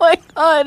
my god.